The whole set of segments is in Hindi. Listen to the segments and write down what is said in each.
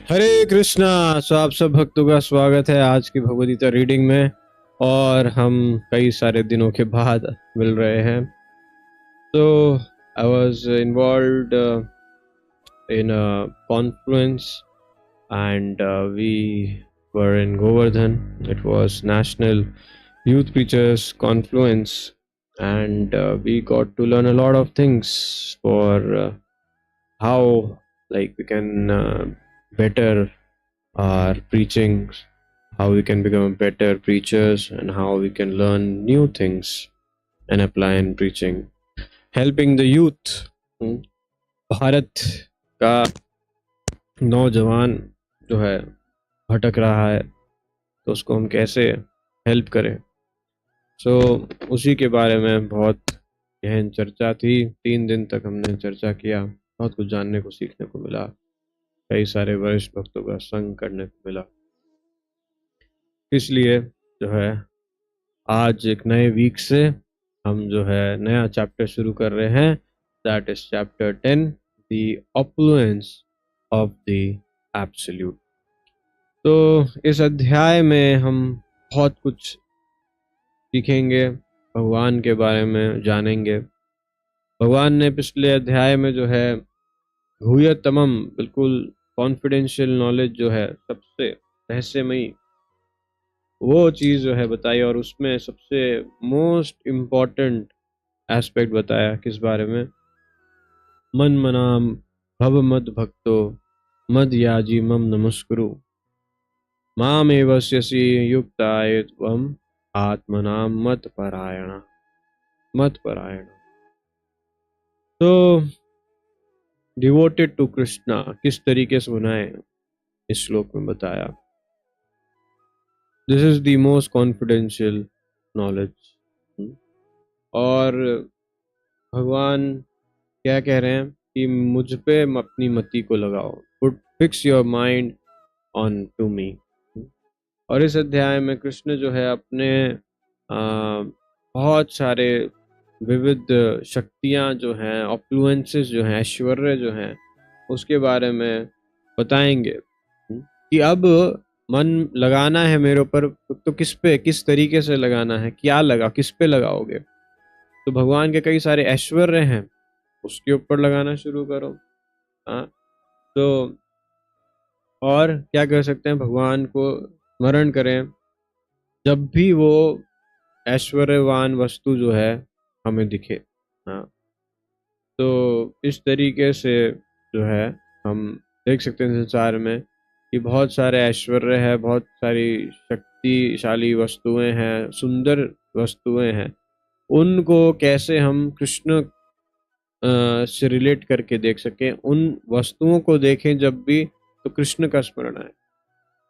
हरे कृष्णा। सो आप सब भक्तों का स्वागत है आज की भगवद गीता रीडिंग में। और हम कई सारे दिनों के बाद मिल रहे हैं। तो I was involved in a confluence and we were in Govardhan. It was National Youth Preachers Confluence and we got to learn a lot of things for how we can better our preaching, how we can become better preachers and how we can learn new things and apply in preaching, helping the youth. Bharat का नौजवान जो है भटक रहा है तो उसको हम कैसे हेल्प करें। उसी के बारे में बहुत गहन चर्चा थी। 3 दिन तक हमने चर्चा किया, बहुत कुछ जानने को सीखने को मिला, कई सारे वरिष्ठ भक्तों का संग करने को मिला। इसलिए जो है आज एक नए वीक से हम जो है नया चैप्टर शुरू कर रहे हैं, that is chapter 10, the opulence of the absolute. तो इस अध्याय में हम बहुत कुछ सीखेंगे, भगवान के बारे में जानेंगे। भगवान ने पिछले अध्याय में जो है भूयतमम, बिल्कुल कॉन्फिडेंशियल नॉलेज जो है, सबसे रहस्यमयी वो चीज़ जो है बताई, और उसमें सबसे मोस्ट इम्पॉर्टेंट एस्पेक्ट बताया। किस बारे में? मन मनाम भव मद भक्तो मद याजी मम नमस्कुरु माम एवस्यसि युक्ताय त्वम आत्मनाम मत परायण। तो डिवोटेड टू कृष्णा किस तरीके से बनाए, इस श्लोक में बताया। This is the most confidential knowledge. और भगवान क्या कह रहे हैं कि मुझ पे अपनी मति को लगाओ, put fix your mind on to me. और इस अध्याय में कृष्ण जो है अपने बहुत सारे विविध शक्तियां जो हैं, ऑपुलेंसेस जो हैं, ऐश्वर्य जो हैं, उसके बारे में बताएंगे कि अब मन लगाना है मेरे ऊपर तो किस तरीके से लगाना है, क्या किस पे लगाओगे। तो भगवान के कई सारे ऐश्वर्य हैं, उसके ऊपर लगाना शुरू करो। हाँ, तो और क्या कर सकते हैं, भगवान को स्मरण करें जब भी वो ऐश्वर्यवान वस्तु जो है हमें दिखे। हाँ, तो इस तरीके से जो है हम देख सकते हैं संसार में कि बहुत सारे ऐश्वर्य है, बहुत सारी शक्तिशाली वस्तुएं हैं, सुंदर वस्तुएं हैं। उनको कैसे हम कृष्ण से रिलेट करके देख सकें, उन वस्तुओं को देखें जब भी तो कृष्ण का स्मरण आए।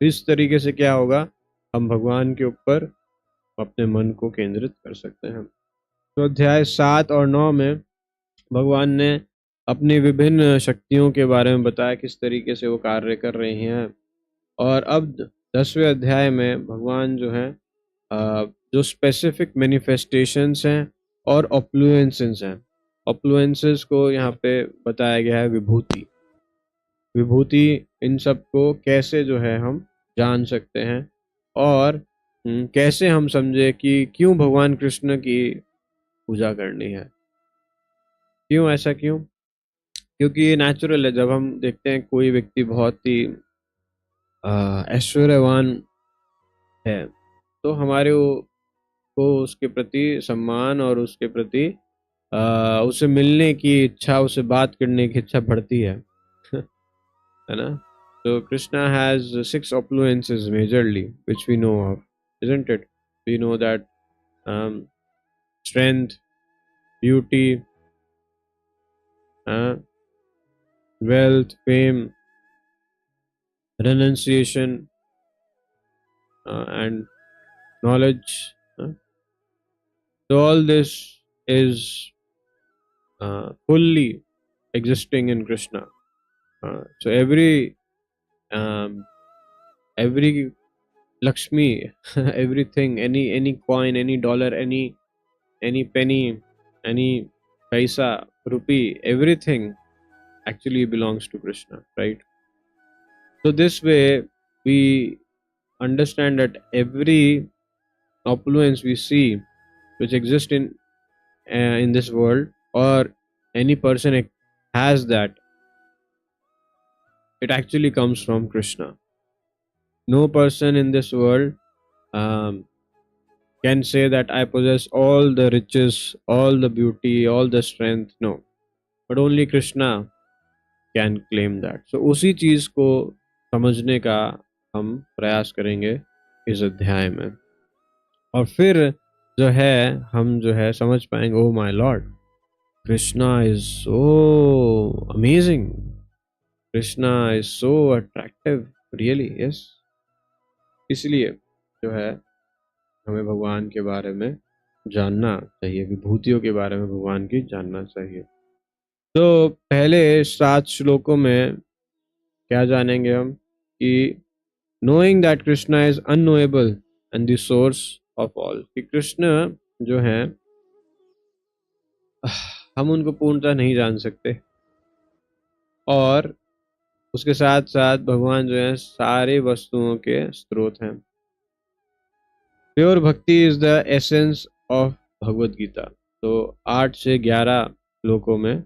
इस तरीके से क्या होगा, हम भगवान के ऊपर अपने मन को केंद्रित कर सकते हैं। तो अध्याय 7 और 9 में भगवान ने अपनी विभिन्न शक्तियों के बारे में बताया, किस तरीके से वो कार्य कर रही हैं। और अब 10वें अध्याय में भगवान जो है जो स्पेसिफिक मैनिफेस्टेशंस हैं और ऑपुलेंसेस हैं, ऑपुलेंसेस को यहाँ पे बताया गया है विभूति। इन सब को कैसे जो है हम जान सकते हैं और कैसे हम समझे कि क्यों भगवान कृष्ण की पूजा करनी है। क्यों, ऐसा क्यों? क्योंकि ये नेचुरल है। जब हम देखते हैं कोई व्यक्ति बहुत ही ऐश्वर्यवान है तो हमारे को उसके प्रति सम्मान और उसके प्रति उसे मिलने की इच्छा, उसे बात करने की इच्छा बढ़ती है है ना। So Krishna has 6 opulences majorly, which we know of, isn't it? We know that strength, beauty, wealth, fame, renunciation, and knowledge. So all this is fully existing in Krishna. So every Lakshmi, everything, any coin, any dollar, any penny, any paisa, rupee, everything actually belongs to Krishna, right? So this way we understand that every opulence we see which exists in this world, or any person has that, it actually comes from Krishna. No person in this world can say that I possess all the riches, all the beauty, all the strength. No, but only Krishna can claim that. So उसी चीज को समझने का हम प्रयास करेंगे इस अध्याय में, और फिर जो है हम जो है समझ पाएंगे, oh my Lord, Krishna is so amazing, Krishna is so attractive, really yes. इसलिए जो है हमें भगवान के बारे में जानना चाहिए, विभूतियों के बारे में भगवान की जानना चाहिए। तो पहले 7 श्लोकों में क्या जानेंगे हम कि knowing that Krishna is unknowable and the source of all, कि कृष्ण जो है हम उनको पूर्णतः नहीं जान सकते, और उसके साथ साथ भगवान जो है सारे वस्तुओं के स्रोत हैं। Pure bhakti is the essence of Bhagavad Gita. तो 8 से 11 श्लोकों में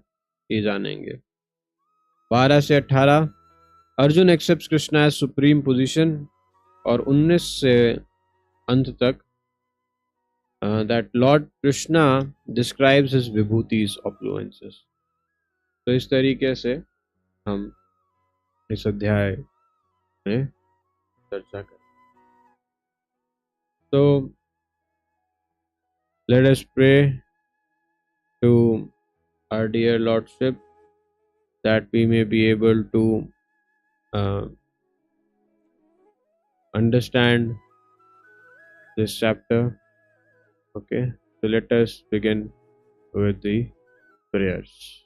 ये जानेंगे। 12 से 18 Arjun accepts Krishna as supreme position, और 19 से अंत तक that Lord Krishna describes his vibhutis, opulences. तो इस तरीके से हम इस अध्याय में चर्चा करें। So let us pray to our dear Lordship that we may be able to understand this chapter. Okay, so let us begin with the prayers.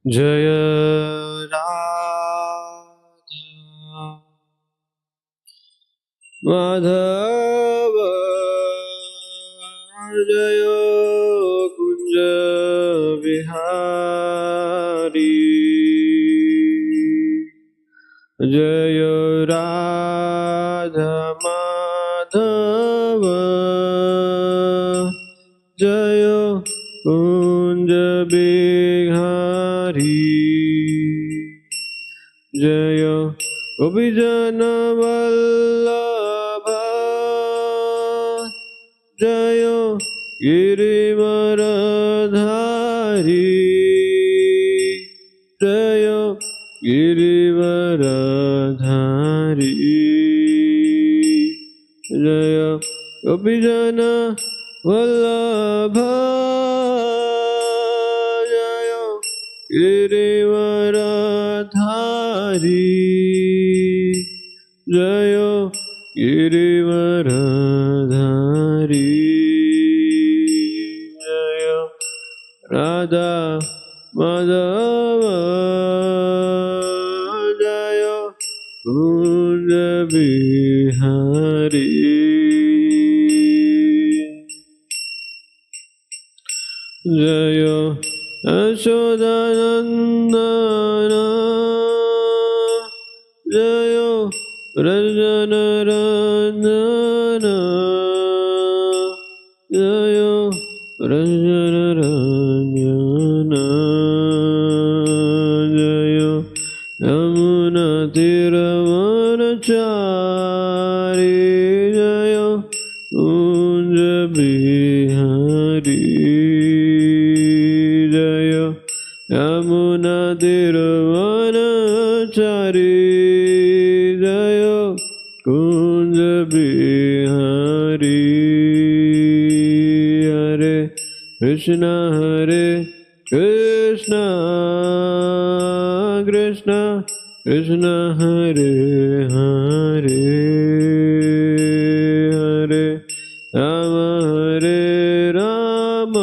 जय राधा माधव जय कुंज बिहारी, जय राधा माधव जय कुंज बिहारी, जय गोपीजन वल्लभ जय गिरिवरधारी, जय गिरिवरधारी, जय गोपीजन वल्लभ जय गिरिवरधारी, जय गिरिवरधारी, जय राधा माधव जय कुंज बिहारी, जय यशोदानंदन जय रंजन रंजन, जय रंजन रंजन, जय यमुना तीरवनचारी, जय कुंज बिहारी, जय यमुना तीरवनचारी, जय कुंज बिहारी, हरे कृष्णा कृष्णा कृष्णा हरे हरे, हरे Ram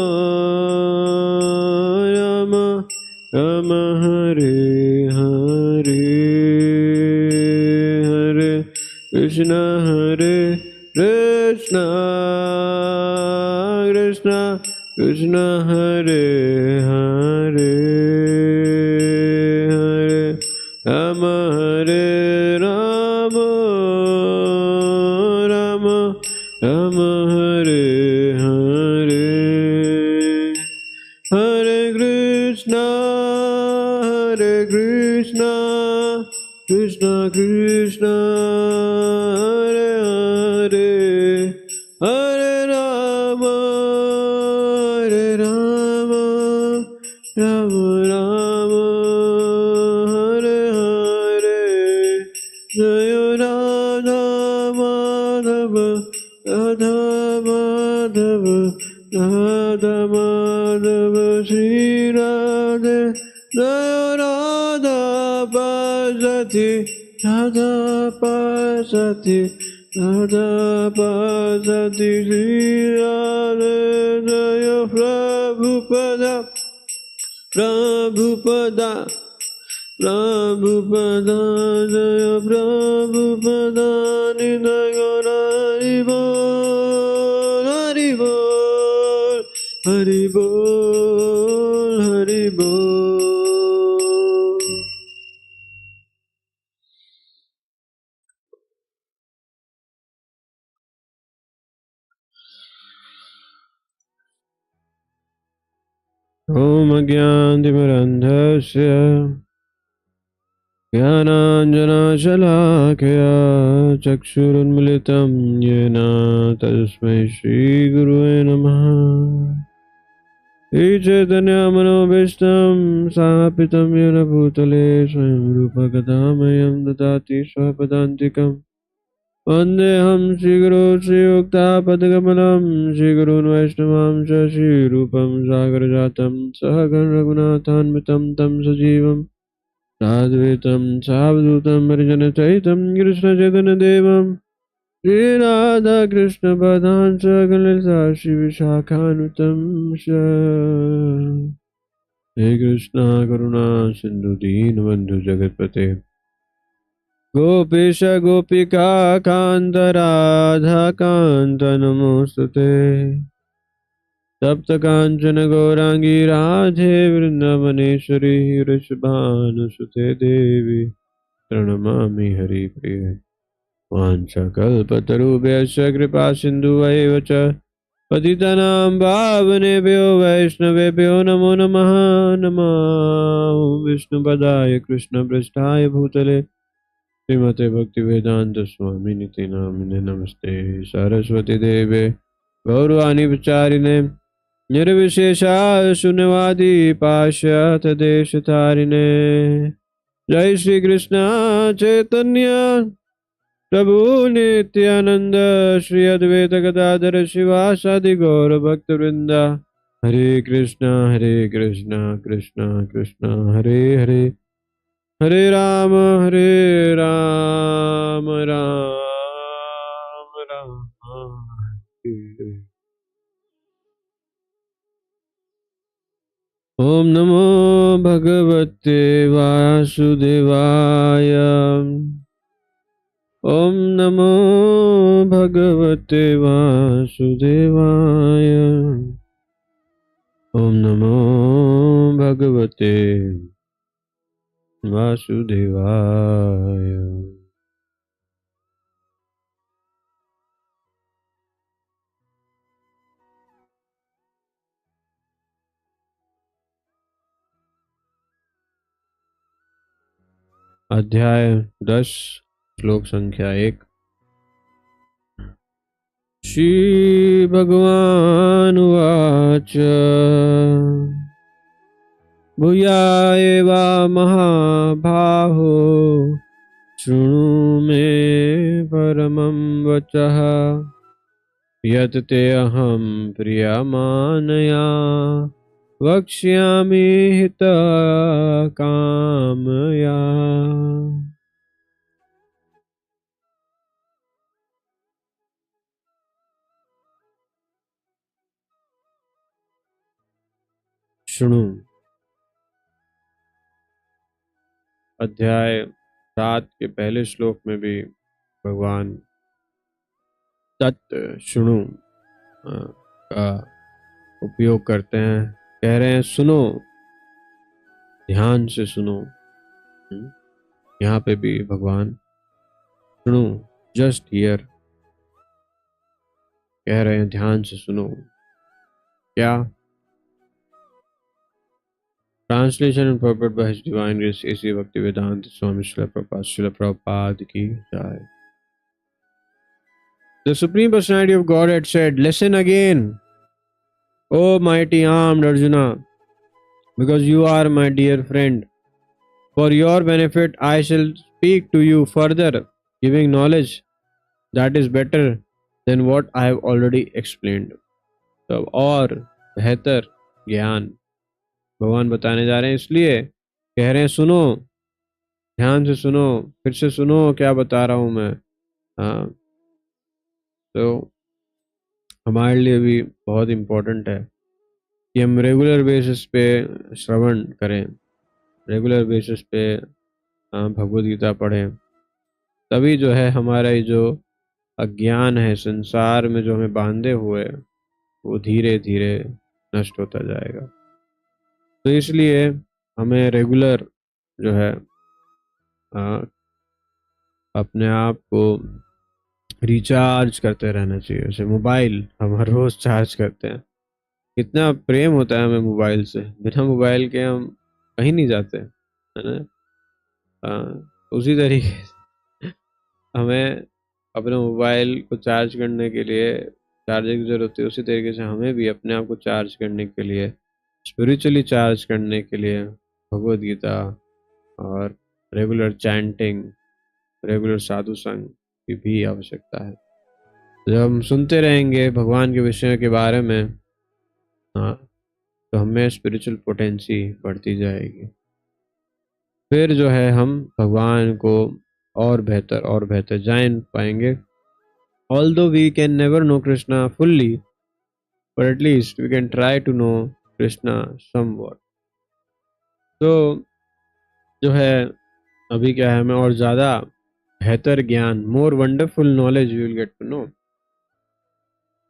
Ram Ram Hare Hare, Krishna Hare Krishna Krishna Krishna Hare Hare Hare Rama Hare Rama Rama Rama Hare Hare Hare Krishna Krishna Krishna Hare Hare Hare Rama Rama Rama Hare Hare Jaya Radha Madhava Radha Madhava Radha Madhava Shri Radhe Jaya Radha Pasati Radha Pasati Radha Pasati Shri Radhe Jaya Prabhupada Prabhupada Prabhupada Jaya Prabhupada Nitya Gaura Hari Bol Hari Bol Hari Bol Om Agyantimirandhasya Jnananjanashalakaya Chakshurunmilitam Yena Tasmai Shri Gurave Namaha Shri Chaitanya Manobhishtam Sapitam Yena Bhutale Swayam Rupa Kadamayam Dadati Swapadantikam Vandeham Shri Guru Shri Yukta Padagamalam Shri Gurun Vaishnavam Shri Rupam Sagarjatam Sahagan Raghunathanmitam Tam Sajivam Sadhvitam Savdutam Marijanataitam Krishna Chaitanya Devam Shri Radha Krishna Padhan Sagalisa Shri Vishakhanutam Shri Krishna Karuna Sindhu Deenabandhu Jagatpate Gopisha Gopika Kanta Radha Kanta Namostute Tapta Kanchana Gaurangi Radhe Vrindavaneshwari Rishabhanusute Devi Pranamami Hari Priya Vancha Kalpatarubhyasya Kripa Sindhu Vaivacha Patitanam Bhavanebhyo Vaishnavebhyo Namo Namaha Namo Vishnu Padaya Krishna Prasthaya Bhutale Srimate Bhaktivedanta Swami Niti Namine Namaste Saraswati Deve Gaurvani Vacharine Nirvishesha Shunyavadi Pashyat Deshatarine Jai Shri Krishna Chaitanya Prabhu Nityananda Shri Advaita Gadadhara Shivasadi Gaura Bhakta Vrinda Hare Krishna Krishna Krishna Hare Hare Hare Rama Rama Rama Hare Om Namo Bhagavate Vasudevaya Om Namo Bhagavate Vasudevaya Om Namo Bhagavate Vasudevaya अध्याय 10 श्लोक संख्या 1 श्री भगवान उवाच भूया एवा महाबाहो शृणु मे परमं वचः यत् ते अहं प्रियमानया वक्ष्यामि हितकामया शृणु अध्याय 7 के पहले श्लोक में भी भगवान तत् शुणु का उपयोग करते हैं। कह रहे हैं सुनो, ध्यान से सुनो। यहाँ पे भी भगवान सुनो, जस्ट हियर, कह रहे हैं ध्यान से सुनो। क्या? Translation and purport by his divine grace AC भक्ति वेदांत स्वामी श्रील प्रभुपाद की जय। The Supreme Personality of Godhead said, listen again, O mighty armed Arjuna, because you are my dear friend. For your benefit, I shall speak to you further, giving knowledge that is better than what I have already explained. तो और बेहतर ज्ञान भगवान बताने जा रहे हैं, इसलिए कह रहे हैं सुनो, ध्यान से सुनो, फिर से सुनो क्या बता रहा हूँ मैं। हाँ, तो हमारे लिए भी बहुत इम्पोर्टेंट है कि हम रेगुलर बेसिस पे श्रवण करें, रेगुलर बेसिस पे भगवद गीता पढ़ें, तभी जो है हमारा ये जो अज्ञान है संसार में जो हमें बांधे हुए, वो धीरे धीरे नष्ट होता जाएगा। तो इसलिए हमें रेगुलर जो है अपने आप को रिचार्ज करते रहना चाहिए। जैसे मोबाइल हम हर रोज चार्ज करते हैं, कितना प्रेम होता है हमें मोबाइल से, बिना मोबाइल के हम कहीं नहीं जाते, है ना। उसी तरीके से हमें अपने मोबाइल को चार्ज करने के लिए चार्जर की जरूरत है, उसी तरीके से हमें भी अपने आप को चार्ज करने के लिए, स्पिरिचुअली चार्ज करने के लिए भगवद गीता और रेगुलर चैंटिंग, रेगुलर साधु संग की भी आवश्यकता है। जब हम सुनते रहेंगे भगवान के विषयों के बारे में, हाँ, तो हमें स्पिरिचुअल पोटेंसी बढ़ती जाएगी। फिर जो है हम भगवान को और बेहतर जान पाएंगे। Although we can never know Krishna fully, but at least we can try to know Krishna somewhat. तो जो है अभी क्या है, हमें और ज़्यादा बेहतर ज्ञान, more wonderful knowledge we will get to know.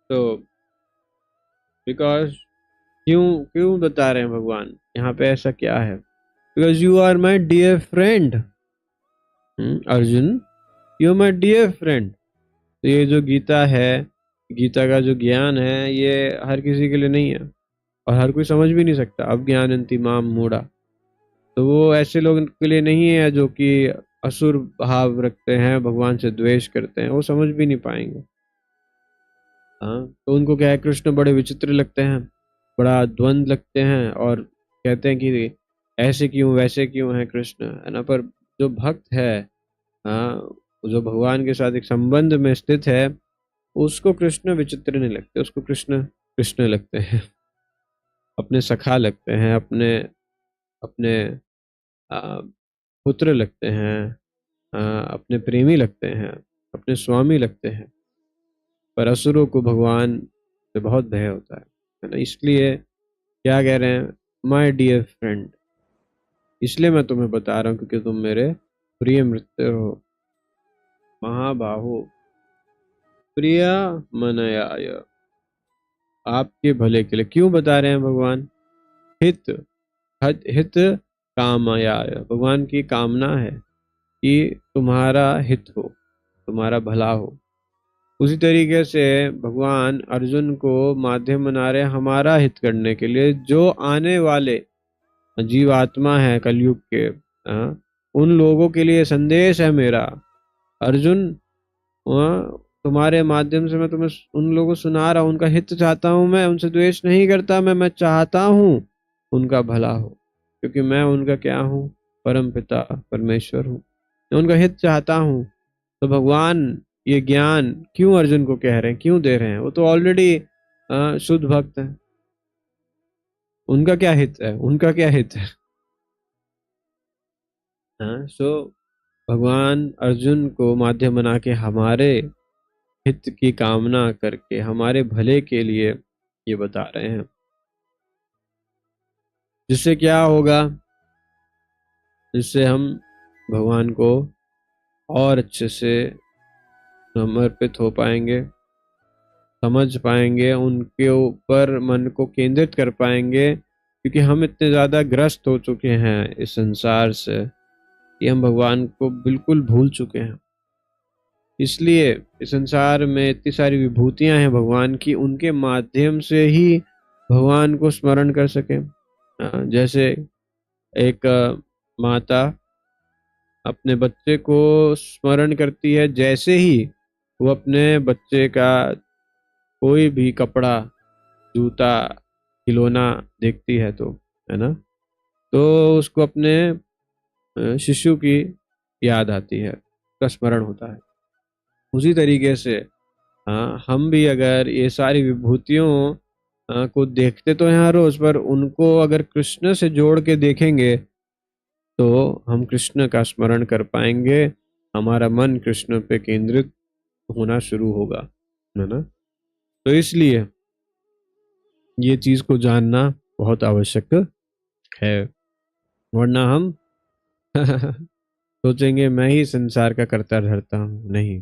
तो because क्यों बता रहे हैं भगवान यहाँ पे, ऐसा क्या है? Because you are my dear friend. Arjun, you are my dear friend. तो ये जो गीता है, गीता का जो ज्ञान है, ये हर किसी के लिए नहीं है और हर कोई समझ भी नहीं सकता। अब ज्ञानंति माम मूढ़ा, तो वो ऐसे लोगों के लिए नहीं है जो कि असुर भाव रखते हैं, भगवान से द्वेष करते हैं, वो समझ भी नहीं पाएंगे। हाँ, तो उनको क्या है, कृष्ण बड़े विचित्र लगते हैं, बड़ा द्वंद्व लगते हैं और कहते हैं कि ऐसे क्यों वैसे क्यों है कृष्ण, है ना। पर जो भक्त है, हाँ, जो भगवान के साथ एक संबंध में स्थित है, उसको कृष्ण विचित्र नहीं लगते, उसको कृष्ण कृष्ण लगते हैं, अपने सखा लगते हैं, अपने पुत्र लगते हैं, अपने प्रेमी लगते हैं, अपने स्वामी लगते हैं। पर असुरों को भगवान से बहुत भय होता है ना। इसलिए क्या कह रहे हैं, माय डियर फ्रेंड, इसलिए मैं तुम्हें बता रहा हूँ क्योंकि तुम मेरे प्रिय मित्र हो। महाबाहो प्रिय मनयाय, आपके भले के लिए। क्यों बता रहे हैं भगवान? हित कामयाय, भगवान की कामना है कि तुम्हारा हित हो, तुम्हारा भला हो। उसी तरीके से भगवान अर्जुन को माध्यम बना रहे हमारा हित करने के लिए। जो आने वाले जीवात्मा है कलयुग के, उन लोगों के लिए संदेश है मेरा, अर्जुन, तुम्हारे माध्यम से मैं तुम्हें उन लोगों को सुना रहा हूँ, उनका हित चाहता हूँ, मैं उनसे द्वेष नहीं करता, मैं चाहता हूँ उनका भला हो, क्योंकि मैं उनका क्या हूँ, परम पिता परमेश्वर हूँ, मैं उनका हित चाहता हूँ। तो भगवान ये ज्ञान क्यों अर्जुन को कह रहे हैं, क्यों दे रहे हैं? वो तो ऑलरेडी शुद्ध भक्त है, उनका क्या हित है, उनका क्या हित है। सो भगवान अर्जुन को माध्यम बना के हमारे हित की कामना करके हमारे भले के लिए ये बता रहे हैं। जिससे क्या होगा, जिससे हम भगवान को और अच्छे से समर्पित हो पाएंगे, समझ पाएंगे, उनके ऊपर मन को केंद्रित कर पाएंगे, क्योंकि हम इतने ज़्यादा ग्रस्त हो चुके हैं इस संसार से कि हम भगवान को बिल्कुल भूल चुके हैं। इसलिए इस संसार में इतनी सारी विभूतियां हैं भगवान की, उनके माध्यम से ही भगवान को स्मरण कर सके। जैसे एक माता अपने बच्चे को स्मरण करती है, जैसे ही वो अपने बच्चे का कोई भी कपड़ा, जूता, खिलौना देखती है तो, है ना, तो उसको अपने शिशु की याद आती है, उसका स्मरण होता है। उसी तरीके से हम भी अगर ये सारी विभूतियों को देखते तो हैं हर रोज, पर उनको अगर कृष्ण से जोड़ के देखेंगे तो हम कृष्ण का स्मरण कर पाएंगे, हमारा मन कृष्ण पे केंद्रित होना शुरू होगा, है ना। तो इसलिए ये चीज को जानना बहुत आवश्यक है, वरना हम सोचेंगे मैं ही संसार का करता धरता हूँ। नहीं।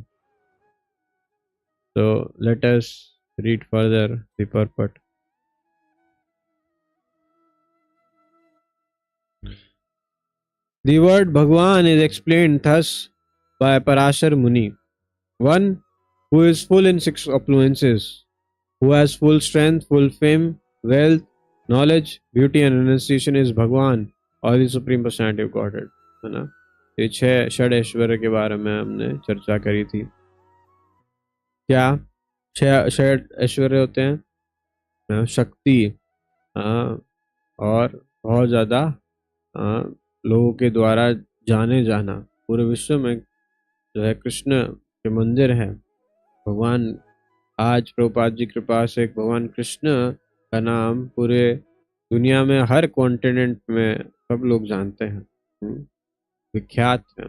तो let us read further the purport. The word Bhagwan is explained thus by Parashar Muni: one who is full in six opulences, who has full strength, full fame, wealth, knowledge, beauty and renunciation is Bhagwan और the Supreme Personality of Godhead, है ना। ये 6 षड ऐश्वर्य के बारे में हमने चर्चा करी थी। क्या 6 षड ऐश्वर्य होते हैं? शक्ति, और बहुत ज़्यादा लोगों के द्वारा जाने जाना, पूरे विश्व में जो है कृष्ण के मंदिर है। भगवान आज प्रभुपाद जी कृपा से भगवान कृष्ण का नाम पूरे दुनिया में हर कॉन्टिनेंट में सब लोग जानते हैं, विख्यात है।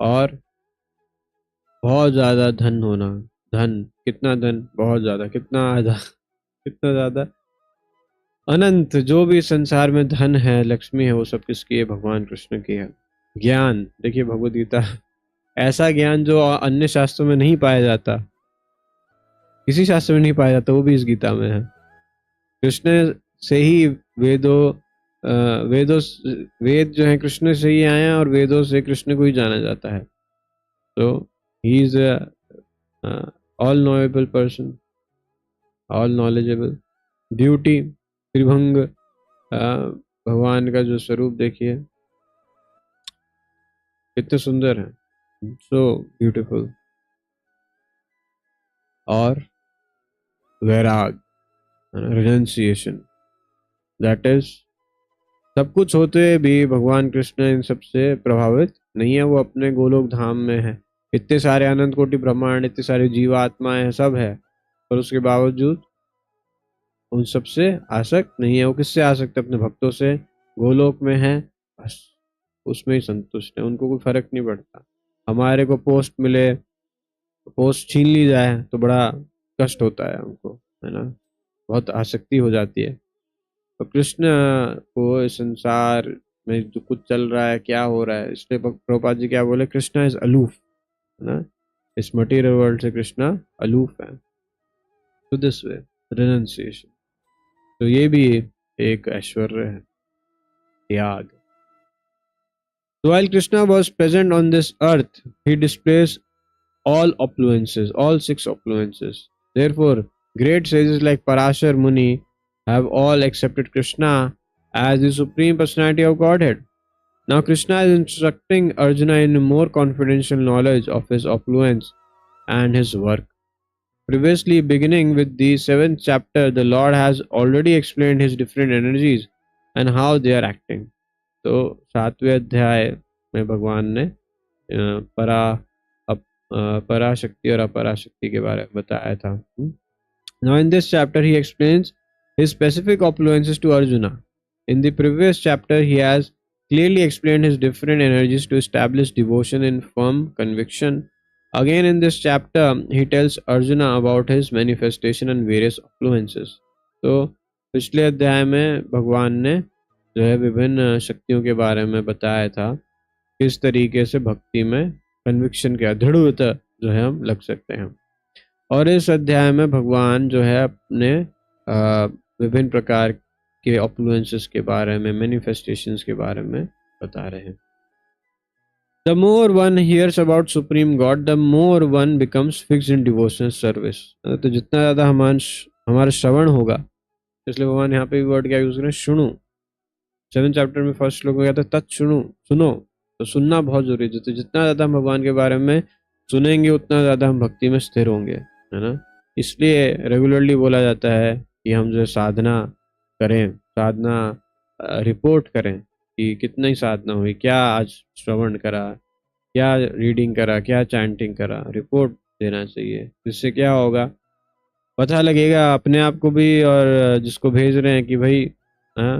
और बहुत ज़्यादा धन होना, धन, कितना धन, बहुत ज़्यादा, कितना ज़्यादा, अनंत, जो भी संसार में धन है, लक्ष्मी है, वो सब किसकी है? भगवान कृष्ण की है। ज्ञान, देखिए भगवद गीता, ऐसा ज्ञान जो अन्य शास्त्रों में नहीं पाया जाता, किसी शास्त्र में नहीं पाया जाता, वो भी इस गीता में है। कृष्ण से ही वेद जो है कृष्ण से ही आए हैं, और वेदों से कृष्ण को ही जाना जाता है। तो he is all knowable person, all knowledgeable. Beauty, त्रिभंग, भगवान का जो स्वरूप देखिए कितने सुंदर है, सो ब्यूटीफुल। और वैराग, रिनंसिएशन, दैट इज सब कुछ होते भी भगवान कृष्ण इन सबसे प्रभावित नहीं है, वो अपने गोलोक धाम में है। इतने सारे अनंत कोटि ब्रह्मांड, इतने सारे जीवात्माएं हैं, सब है, पर उसके बावजूद उन सबसे आसक्त नहीं है। वो किससे आसक्त है? अपने भक्तों से। गोलोक में है, बस उसमें ही संतुष्ट है, उनको कोई फर्क नहीं पड़ता। हमारे को पोस्ट मिले, पोस्ट छीन ली जाए तो बड़ा कष्ट होता है उनको, है ना, बहुत आसक्ति हो जाती है। तो कृष्ण को इस संसार में जो कुछ चल रहा है, क्या हो रहा है, इसलिए प्रभुपाद जी क्या बोले? कृष्णा इज अलूफ, है ना, इस मटीरियल वर्ल्ड से कृष्णा अलूफ है। तो दिस वे रिनंसिएशन, तो ये भी एक ऐश्वर्य है, त्याग। So while Krishna was present on this earth, he displays all opulences, all 6 opulences. Therefore, great sages like Parashar Muni have all accepted Krishna as the Supreme Personality of Godhead. Now Krishna is instructing Arjuna in more confidential knowledge of his opulence and his work. Previously, beginning with the 7th chapter, the Lord has already explained his different energies and how they are acting. तो 7वें अध्याय में भगवान ने पराशक्ति और अपराशक्ति के बारे में बताया था। Now in this chapter he explains his specific opulences to Arjuna. In the previous chapter he has clearly explained his different energies to establish devotion in firm conviction. Again in this chapter he tells Arjuna about his manifestation and various opulences. तो पिछले अध्याय में भगवान ने जो है विभिन्न शक्तियों के बारे में बताया था, किस तरीके से भक्ति में कन्विक्शन, क्या दृढ़ता जो है हम लग सकते हैं। और इस अध्याय में भगवान जो है अपने विभिन्न प्रकार के ऑपुलेंसेस के बारे में, मैनिफेस्टेशंस के बारे में बता रहे हैं। The more one hears about Supreme God, the more one becomes fixed in devotional service. तो जितना ज़्यादा हमारा श्रवण होगा, इसलिए भगवान यहाँ पे वर्ड क्या यूज करें, सुनो। 7th चैप्टर में फर्स्ट श्लोक में कहते हैं तत् सुनो, सुनो। तो सुनना बहुत जरूरी है। तो जितना ज़्यादा हम भगवान के बारे में सुनेंगे उतना ज़्यादा हम भक्ति में स्थिर होंगे, है ना। इसलिए रेगुलरली बोला जाता है कि हम जो साधना करें, साधना रिपोर्ट करें कि कितनी साधना हुई, क्या आज श्रवण करा, क्या रीडिंग करा, क्या चैंटिंग करा, रिपोर्ट देना चाहिए। इससे क्या होगा, पता लगेगा अपने आप को भी और जिसको भेज रहे हैं कि भाई हाँ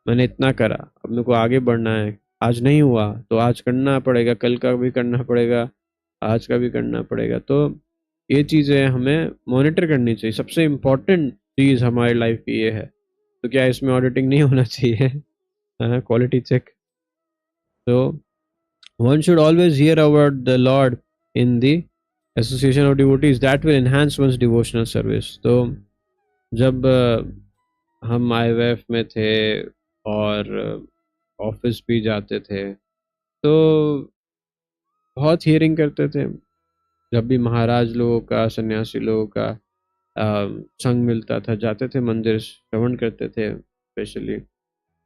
मैंने इतना करा, अब मेरे को आगे बढ़ना है। आज नहीं हुआ तो आज करना पड़ेगा, कल का भी करना पड़ेगा, आज का भी करना पड़ेगा। तो ये चीज़ें हमें मॉनिटर करनी चाहिए। सबसे इम्पोर्टेंट चीज़ हमारी लाइफ की ये है। तो क्या इसमें ऑडिटिंग नहीं होना चाहिए, क्वालिटी चेक। तो one should always hear about the Lord in the association of devotees, that will enhance one's devotional service. तो जब हम IWF में थे और ऑफिस भी जाते थे तो बहुत हियरिंग करते थे। जब भी महाराज लोगों का, सन्यासी लोगों का संग मिलता था, जाते थे मंदिर, श्रवण करते थे स्पेशली,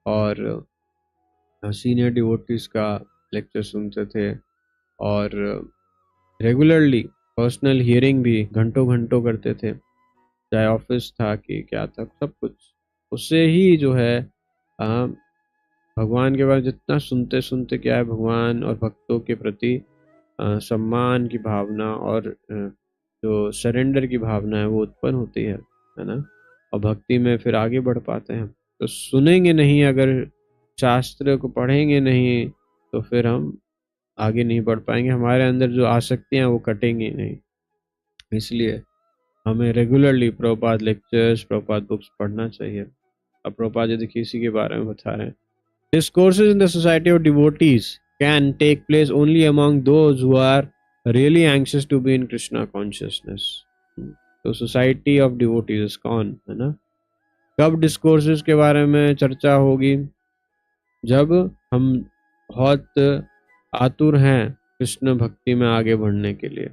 और सीनियर डिवोटीज का लेक्चर सुनते थे, और रेगुलरली पर्सनल हियरिंग भी घंटों घंटों करते थे, चाहे ऑफिस था कि क्या था, सब कुछ। उससे ही जो है भगवान के बारे में जितना सुनते सुनते क्या है, भगवान और भक्तों के प्रति सम्मान की भावना और जो सरेंडर की भावना है वो उत्पन्न होती है ना। और भक्ति में फिर आगे बढ़ पाते हैं। तो सुनेंगे नहीं, अगर शास्त्र को पढ़ेंगे नहीं, तो फिर हम आगे नहीं बढ़ पाएंगे। हमारे अंदर जो आसक्तियाँ वो कटेंगी नहीं। इसलिए हमें regularly Prabhupada lectures, Prabhupada books पढ़ना चाहिए। अब प्रभुपाद जी देखिए इसी के बारे में बता रहे हैं। Discourses in the society of devotees can take place only among those who are really anxious to be in Krishna consciousness. तो सोसाइटी ऑफ डिवोटीज कौन है ना, कब डिस्कोर्सेस के बारे में चर्चा होगी, जब हम बहुत आतुर हैं कृष्ण भक्ति में आगे बढ़ने के लिए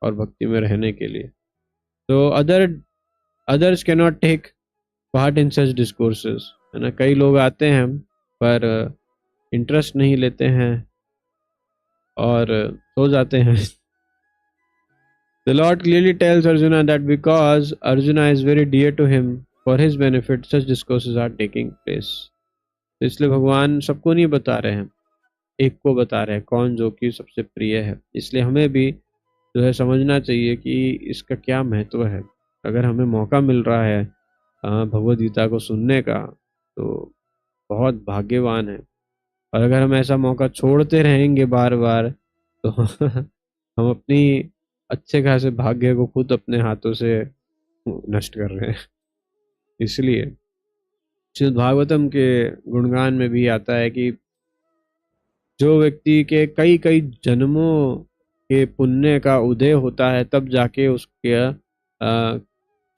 और भक्ति में रहने के लिए। तो others can not take part in such discourses, है ना। कई लोग आते हैं पर इंटरेस्ट नहीं लेते हैं और सो जाते हैं। The Lord clearly tells Arjuna that because Arjuna is very dear to him, for his benefit such discourses are taking place. तो इसलिए भगवान सबको नहीं बता रहे हैं, एक को बता रहे हैं, कौन जो कि सबसे प्रिय है। इसलिए हमें भी जो है समझना चाहिए कि इसका क्या महत्व है। अगर हमें मौका मिल रहा है भगवद गीता को सुनने का तो बहुत भाग्यवान है। और अगर हम ऐसा मौका छोड़ते रहेंगे बार बार तो हम अपनी अच्छे खासे भाग्य को खुद अपने हाथों से नष्ट कर रहे हैं। इसलिए श्रीमद् भागवतम के गुणगान में भी आता है कि जो व्यक्ति के कई कई जन्मों के पुण्य का उदय होता है तब जाके उसके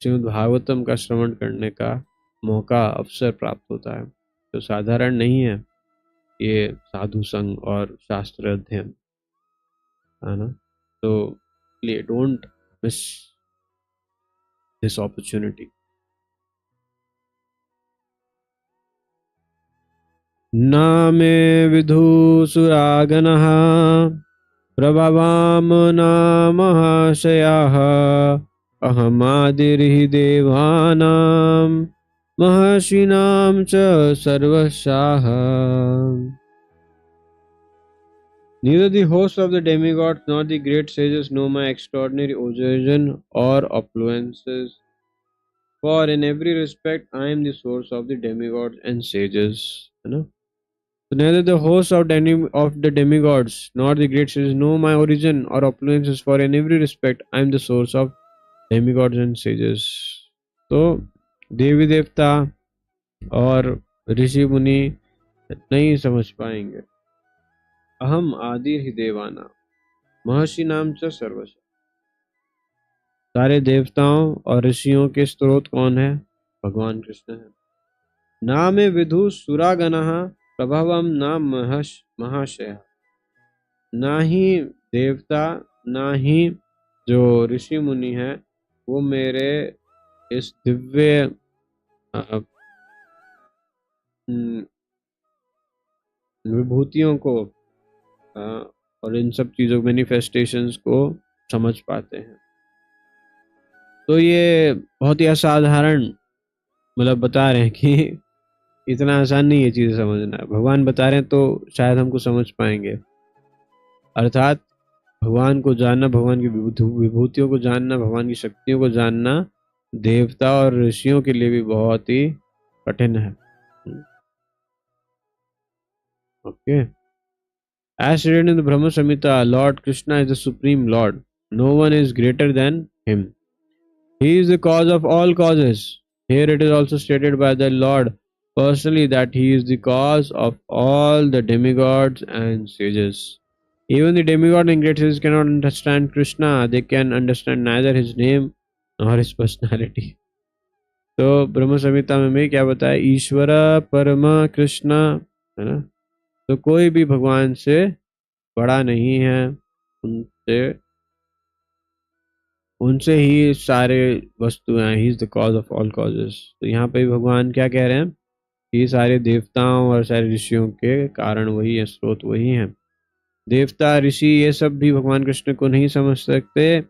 श्रीमद् भागवतम का श्रवण करने का मौका, अवसर प्राप्त होता है। तो साधारण नहीं है ये साधु संग और शास्त्र अध्ययन, है ना। तो इसलिए डोंट मिस दिस अपॉर्चुनिटी। न मे विधुसुरागणः प्रभवाम न महाशयाः अहमादिर्हि देवानां महर्षीणां च सर्वशाः। Neither the hosts of the demigods nor the great sages know my extraordinary origin or opulences, for in every respect I am the source of the demigods and sages. है ना? So neither the hosts of the demigods nor the great sages know my origin or opulences, for in every respect I am the source of demigods and sages. तो देवी देवता और ऋषि मुनि नहीं समझ पाएंगे। अहम आदि ही देवाना महर्षि नाम च सर्वश। सारे देवताओं और ऋषियों के स्रोत कौन है? भगवान कृष्ण है। ना में विदु सुरागणः प्रभवम न महाशय। ना ही देवता ना ही जो ऋषि मुनि है वो मेरे इस दिव्य विभूतियों को और इन सब चीजों मैनिफेस्टेशंस को समझ पाते हैं। तो ये बहुत ही असाधारण मतलब बता रहे हैं कि इतना आसान नहीं है चीजें समझना। भगवान बता रहे हैं तो शायद हमको समझ पाएंगे। अर्थात भगवान को जानना, भगवान की विभूतियों को जानना, भगवान की शक्तियों को जानना देवता और ऋषियों के लिए भी बहुत ही कठिन है। Okay, as stated in the Brahma Samhita, Lord Krishna is the supreme Lord. No one is greater than him. He is the cause of all causes. Here it is also stated by the Lord personally that he is the cause of all the demigods and sages. Even the demigod and great sages cannot understand Krishna. They can understand neither his name nor his personality. तो ब्रह्म संहिता में क्या बताया? ईश्वर परम कृष्ण, है ना? तो कोई भी भगवान से बड़ा नहीं है, उनसे ही सारे वस्तुएं, ही is the cause of all causes. तो यहाँ पे भगवान क्या कह रहे हैं कि सारे देवताओं और सारे ऋषियों के कारण वही है, स्रोत वही है। देवता ऋषि ये सब भी भगवान कृष्ण को नहीं समझ सकते,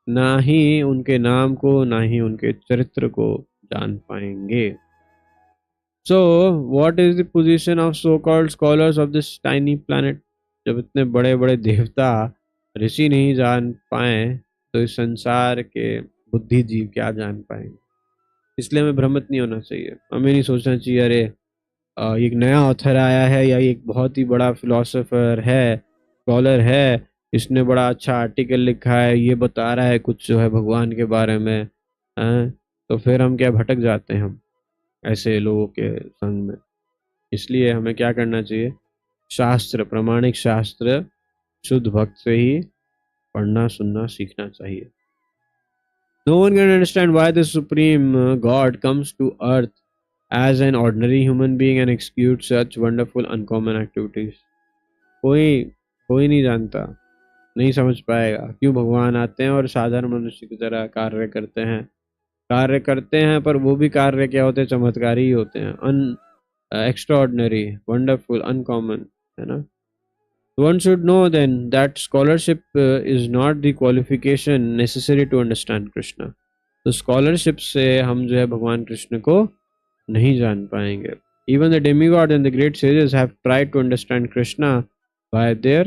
ना ही उनके नाम को, ना ही उनके चरित्र को जान पाएंगे। So, what is the position of so-called scholars of this tiny planet? जब इतने बड़े बड़े देवता ऋषि नहीं जान पाए तो इस संसार के बुद्धिजीव क्या जान पाएंगे? इसलिए हमें भ्रमित नहीं होना चाहिए। हमें नहीं सोचना चाहिए अरे एक नया ऑथर आया है या एक बहुत ही बड़ा फिलोसोफर है, स्कॉलर है, इसने बड़ा अच्छा आर्टिकल लिखा है, ये बता रहा है कुछ जो है भगवान के बारे में, तो फिर हम क्या भटक जाते हैं हम ऐसे लोगों के संग में। इसलिए हमें क्या करना चाहिए? शास्त्र, प्रमाणिक शास्त्र शुद्ध भक्त से ही पढ़ना सुनना सीखना चाहिए। No one can understand why the supreme God comes to earth as an ordinary human being and executes such wonderful uncommon activities. कोई नहीं जानता, नहीं समझ पाएगा क्यों भगवान आते हैं और साधारण मनुष्य की तरह कार्य करते हैं, पर वो भी कार्य क्या होते हैं? चमत्कारी ही होते हैं, extraordinary, wonderful, uncommon, है ना? One should know then that scholarship is not the qualification necessary to understand Krishna. तो scholarship से हम जो है भगवान कृष्ण को नहीं जान पाएंगे। Even the demigods and the great sages have tried to understand Krishna by their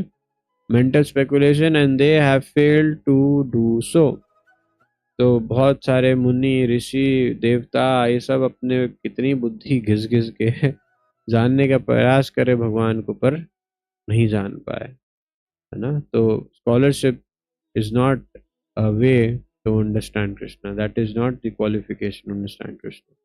mental speculation and they have failed to do so. तो बहुत सारे मुनि ऋषि देवता ये सब अपने कितनी बुद्धि घिस घिस के जानने का प्रयास करे भगवान को, पर नहीं जान पाए, है ना? तो scholarship is not a way to understand Krishna, that is not the qualification to understand Krishna.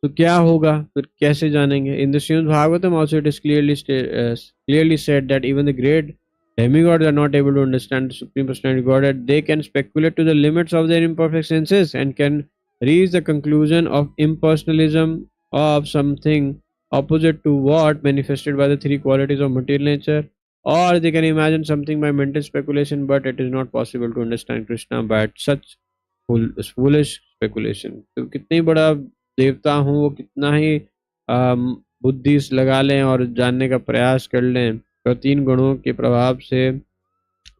तो क्या होगा फिर, कैसे जानेंगे? In the Shrimad Bhagavatam also it is clearly said that even the great demigods are not able to understand the Supreme Personality Godhead. They can speculate to the limits of their imperfect senses and can reach the conclusion of impersonalism of something opposite to what manifested by the three qualities of material nature, or they can imagine something by mental speculation, but it is not possible to understand Krishna by such foolish speculation. तो कितनी बड़ा देवता हूँ, वो कितना ही बुद्धि लगा लें और जानने का प्रयास कर लें, तो तीन गुणों के प्रभाव से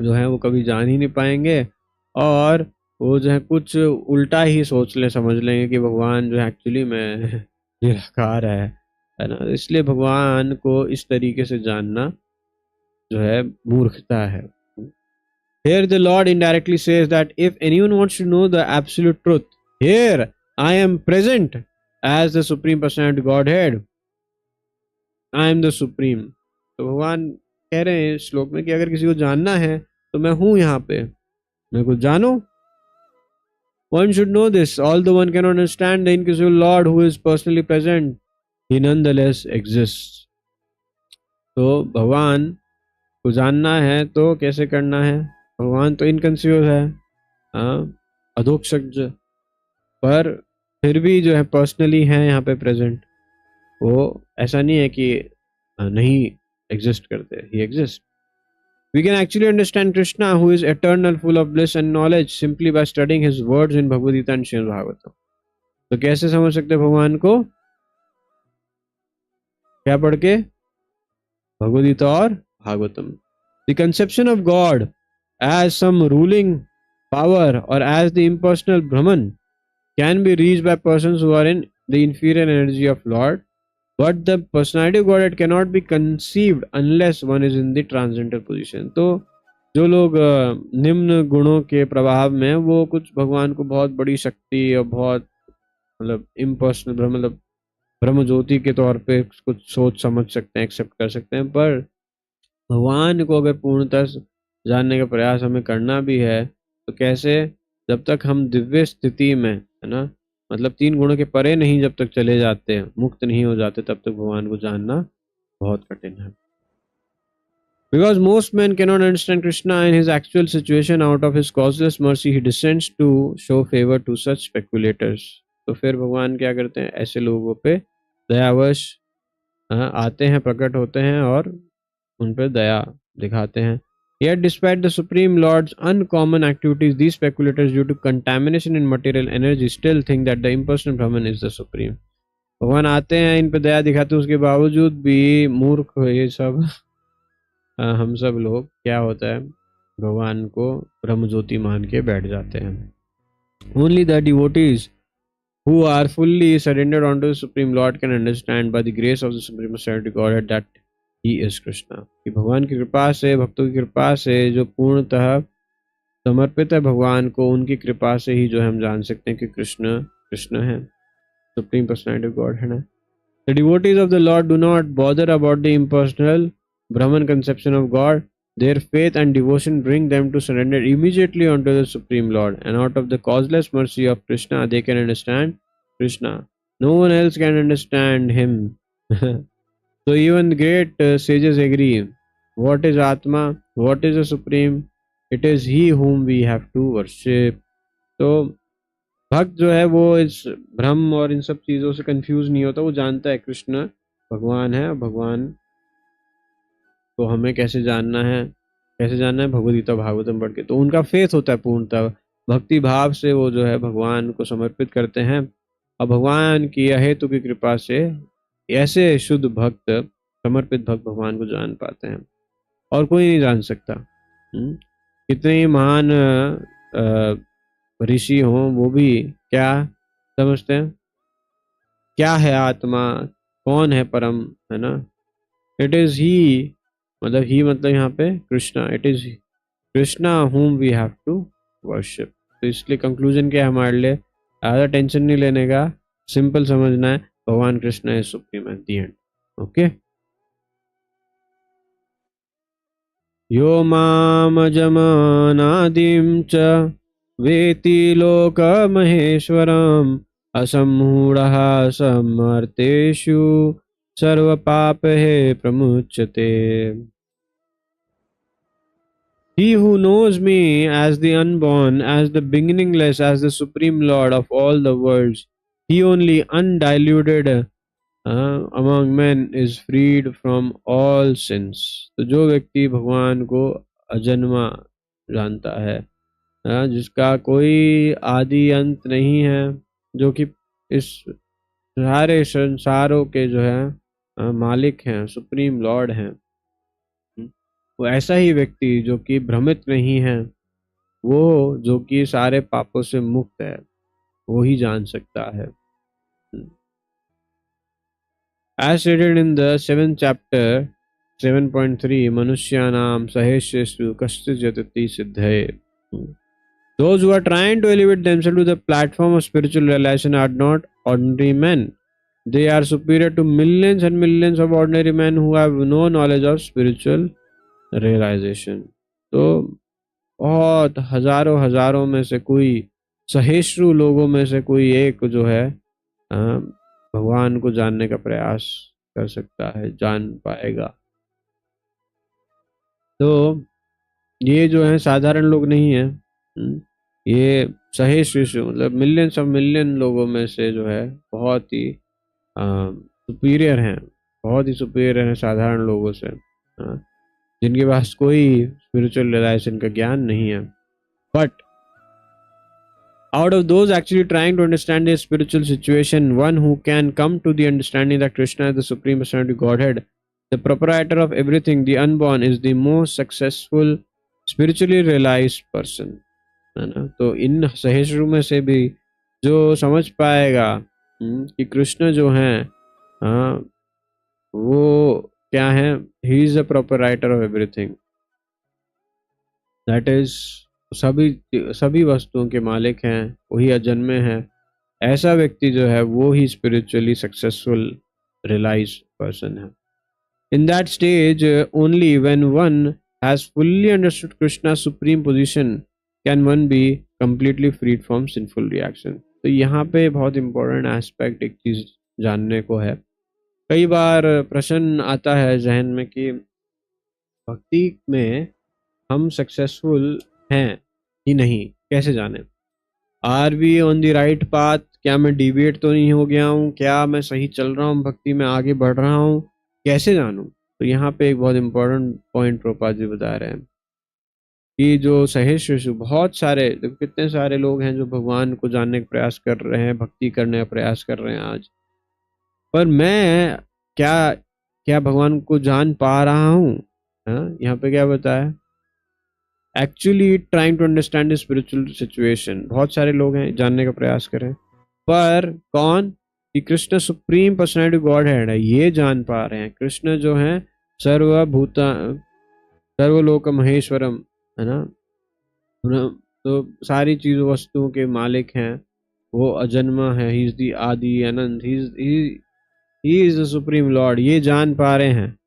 जो है वो कभी जान ही नहीं पाएंगे, और वो जो है कुछ उल्टा ही सोच लें, समझ लेंगे कि भगवान जो है एक्चुअली में निराकार है ना? इसलिए भगवान को इस तरीके से जानना जो है मूर्खता है। Here the Lord indirectly says that if anyone wants to know the absolute truth, here I am present as the Supreme Personality Godhead. I am the Supreme. तो भगवान कह रहे हैं इस श्लोक में कि अगर किसी को जानना है तो मैं हूं यहाँ पे, मेरे को जानो। One should know this. Although one cannot understand the invisible Lord who is personally present, he nonetheless exists. तो भगवान को जानना है तो कैसे करना है? भगवान तो इनकंसीवेबल है, अधोक्षज, पर फिर भी जो है पर्सनली हैं यहाँ पे प्रेजेंट। वो ऐसा नहीं है कि नहीं एग्जिस्ट करते, ही exist. We can actually understand Krishna, who is eternal, full of bliss and knowledge, simply by studying his words in Bhagavad Gita and Srimad Bhagavatam. तो कैसे समझ सकते हैं भगवान को? क्या पढ़ के? भगवद गीता और Bhagavatam. The conception of God as some ruling power or as the impersonal Brahman can be reached by persons who are in the inferior energy of Lord, but the personality of Godhead cannot be conceived unless one is in the transcendental position. तो जो लोग निम्न गुणों के प्रभाव में, वो कुछ भगवान को बहुत बड़ी शक्ति और बहुत मतलब इम्पर्सनल मतलब ब्रह्म ज्योति के तौर पे कुछ सोच समझ सकते हैं, एक्सेप्ट कर सकते हैं, पर भगवान को अगर पूर्णतः जानने का प्रयास हमें करना भी है तो कैसे? जब तक हम दिव्य स्थिति में, है ना, मतलब 3 गुणों के परे नहीं जब तक चले जाते हैं, मुक्त नहीं हो जाते, तब तक भगवान को जानना बहुत कठिन है। Because most men cannot understand Krishna in his actual situation, out of his causeless mercy he descends to show favor to such speculators. तो फिर भगवान क्या करते हैं? ऐसे लोगों पे दयावश आते हैं, प्रकट होते हैं और उन पर दया दिखाते हैं। Yet despite the Supreme Lord's uncommon activities, these speculators, due to contamination in material energy, still think that the impersonal Brahman is the Supreme. भगवान आते हैं, इन पे दया दिखाते हैं, उसके बावजूद भी मूर्ख ये सब हम सब लोग क्या होता है, भगवान को ब्रह्म ज्योति मान के बैठ जाते हैं। Only the devotees who are fully surrendered unto the Supreme Lord can understand by the grace of the Supreme Personality Godhead that He is Krishna. कि भगवान की कृपा से, भक्तों की कृपा से, जो पूर्णतः समर्पित है भगवान को, उनकी कृपा से ही जो हम जान सकते हैं कि कृष्ण कृष्ण है, Supreme Personality of Godhead है। The devotees of the Lord do not bother about the impersonal Brahman conception of God. Their faith and devotion bring them to surrender immediately unto the Supreme Lord, and out of the causeless mercy of Krishna, they can understand Krishna. No one else can understand him. So even the great sages agree. What is Atma? What is the Supreme? It is He whom we have to worship. तो भक्त जो है वो इस भ्रम और इन सब चीजों से कंफ्यूज नहीं होता, वो जानता है कृष्ण भगवान है। भगवान तो हमें कैसे जानना है? कैसे जानना है? भगवद गीता भागवतम पढ़ के। तो उनका फेथ होता है पूर्णतः, भक्ति भाव से वो जो है भगवान को समर्पित करते हैं, और भगवान की अहेतु की कृपा से ऐसे शुद्ध भक्त, समर्पित भक्त भगवान को जान पाते हैं, और कोई नहीं जान सकता। कितने ही महान ऋषि हों, वो भी क्या समझते हैं? क्या है आत्मा? कौन है परम? है ना? इट इज ही, मतलब ही मतलब यहाँ पे Krishna. It is Krishna whom we have to worship. तो इसलिए कंक्लूजन क्या है हमारे लिए? ज़्यादा टेंशन नहीं लेने का, सिंपल समझना है, भगवान कृष्ण है supreme at the end. Okay. यो मामजमानादिं च वेति लोकमहेश्वरम् असम्मूढः समर्थेषु सर्वपापैः प्रमुच्यते। He who knows me as the unborn, as the beginningless, as the supreme Lord of all the worlds, he only undiluted among men is freed from all sins. तो जो व्यक्ति भगवान को अजन्मा जानता है, जिसका कोई आदि अंत नहीं है, जो कि इस सारे संसारों के जो है मालिक हैं, सुप्रीम लॉर्ड हैं, वो ऐसा ही व्यक्ति जो कि भ्रमित नहीं है, वो जो कि सारे पापों से मुक्त है, वो ही जान सकता है। As stated in the 7th chapter 7.3, Manusyanam Saheshyesu Kashchit Yatati Siddhaye. Those who are trying to elevate themselves to the platform of spiritual realization are not ordinary men. They are superior to millions and millions of ordinary men who have no knowledge of spiritual realization. तो बहुत हजारों हजारों में से कोई, सहेश्रु लोगों में से कोई एक जो है भगवान को जानने का प्रयास कर सकता है, जान पाएगा। तो ये जो है साधारण लोग नहीं है, ये सहेश्विशु मतलब मिलियंस ऑफ मिलियन लोगों में से जो है बहुत ही सुपीरियर हैं, बहुत ही सुपीरियर हैं साधारण लोगों से, जिनके पास कोई स्पिरिचुअल रियलाइजेशन का ज्ञान नहीं है. But out of those actually trying to understand their spiritual situation, one who can come to the understanding that Krishna is the Supreme Personality Godhead, the proprietor of everything, the unborn, is the most successful spiritually realized person. है ना. तो इन सहेश्रु में से भी जो समझ पाएगा कि कृष्ण जो हैं वो क्या है, ही is the proprietor of everything, that is सभी वस्तुओं के मालिक हैं, वही अजन्मे हैं. ऐसा व्यक्ति जो है वो ही स्पिरिचुअली सक्सेसफुल रियलाइज पर्सन है. In that stage only when one has fully understood Krishna supreme position can one be completely freed from sinful reaction. तो यहाँ पे बहुत इंपॉर्टेंट एस्पेक्ट एक चीज जानने को है. कई बार प्रश्न आता है जहन में कि भक्ति में हम सक्सेसफुल हैं कि नहीं, कैसे जाने. Are we on the right path, क्या मैं डिविएट तो नहीं हो गया हूँ, क्या मैं सही चल रहा हूँ, भक्ति में आगे बढ़ रहा हूँ, कैसे जानूँ. तो यहाँ पे एक बहुत इंपॉर्टेंट पॉइंट प्रभुपाद जी बता रहे हैं कि जो सहेश्विशु, बहुत सारे, कितने सारे लोग हैं जो भगवान को जानने का प्रयास कर रहे हैं, भक्ति करने का प्रयास कर रहे हैं आज, पर मैं क्या भगवान को जान पा रहा हूँ. यहाँ पे क्या बताया, actually trying to understand the spiritual situation. बहुत सारे लोग हैं जानने का प्रयास करें, पर कौन, कि कृष्ण सुप्रीम पर्सनैलिटी गॉड है ये जान पा रहे हैं. कृष्ण जो है सर्वलोक महेश्वरम, है ना. तो सारी चीजों वस्तुओं के मालिक हैं, वो अजन्मा है, ही इज द आदि अनंत, he is the supreme lord. ये जान पा रहे हैं,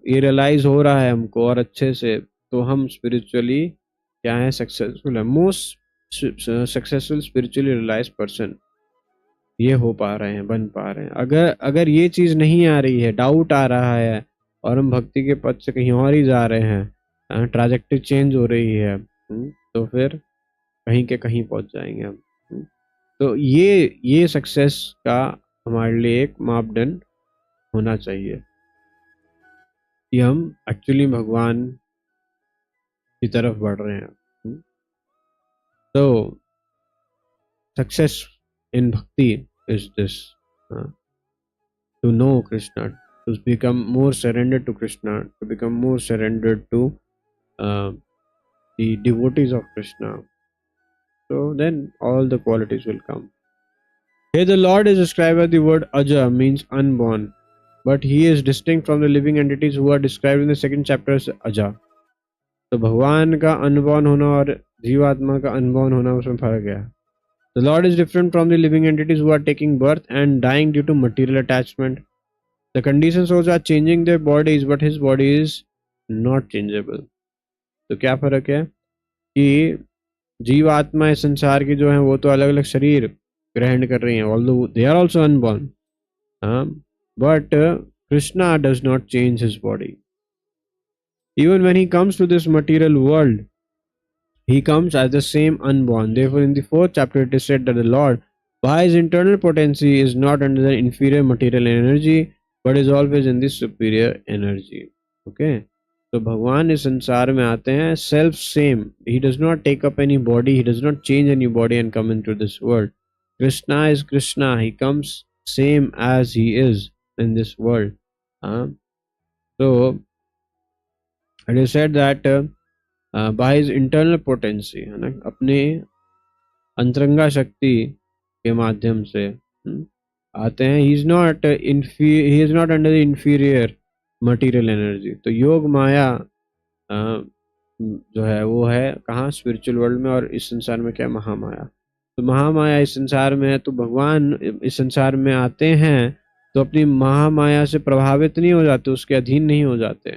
ये रियलाइज हो रहा है हमको और अच्छे से. तो हम स्पिरिचुअली क्या है, सक्सेसफुल है. Most successful spiritually realize person ये हो पा रहे हैं, बन पा रहे हैं. अगर ये चीज नहीं आ रही है, डाउट आ रहा है और हम भक्ति के पथ से कहीं और ही जा रहे हैं, ट्रैजेक्टरी चेंज हो रही है, तो फिर कहीं के कहीं पहुंच जाएंगे हम. तो ये सक्सेस का हमारे लिए एक मापदंड होना चाहिए कि हम एक्चुअली भगवान की तरफ बढ़ रहे हैं. तो success in bhakti is this, to know Krishna, to become more surrendered to Krishna, to become more surrendered to the devotees of Krishna. So then all the qualities will come. Here the Lord is described as the word Aja, means unborn, but he is distinct from the living entities who are described in the second chapter as Aja. तो भगवान का अनबॉर्न होना और जीवात्मा का अनबॉर्न होना, उसमें फर्क है. The Lord is different from the living entities who are taking birth and dying due to material attachment. The conditions also are changing their bodies, but his body is not changeable. तो क्या फर्क है कि जीवात्मा इस संसार की जो है वो तो अलग अलग शरीर ग्रहण कर रही हैं, although they are also unborn, but Krishna does not change his body. Even when he comes to this material world, he comes as the same unborn. Therefore, in the fourth chapter, it is said that the Lord, by his internal potency, is not under the inferior material energy, but is always in the superior energy. Okay. तो भगवान इस संसार में आते हैं self same. He does not take up any body, he does not change any body and come into this world. Krishna is Krishna, he comes same as he is in this world. तो it is said that by his internal potency, है ना, अपने अंतरंगा शक्ति के माध्यम से आते हैं. He is not under the inferior material energy. तो योग माया जो है वो है कहाँ, स्पिरिचुअल वर्ल्ड में, और इस संसार में क्या, महामाया. तो महामाया इस संसार में है, तो भगवान इस संसार में आते हैं तो अपनी महामाया से प्रभावित नहीं हो जाते, उसके अधीन नहीं हो जाते.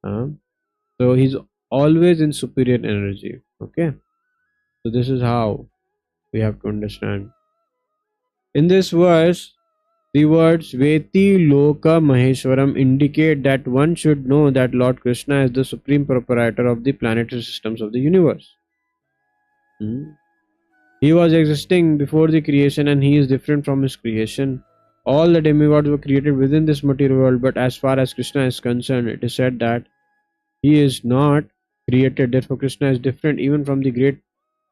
तो he is always in superior energy. Okay. So this is how we have to understand. In this verse, the words Veti Loka Maheshwaram indicate that one should know that Lord Krishna is the supreme proprietor of the planetary systems of the universe. He was existing before the creation and he is different from his creation. All the demigods were created within this material world, but as far as Krishna is concerned, it is said that he is not created. Therefore, Krishna is different even from the great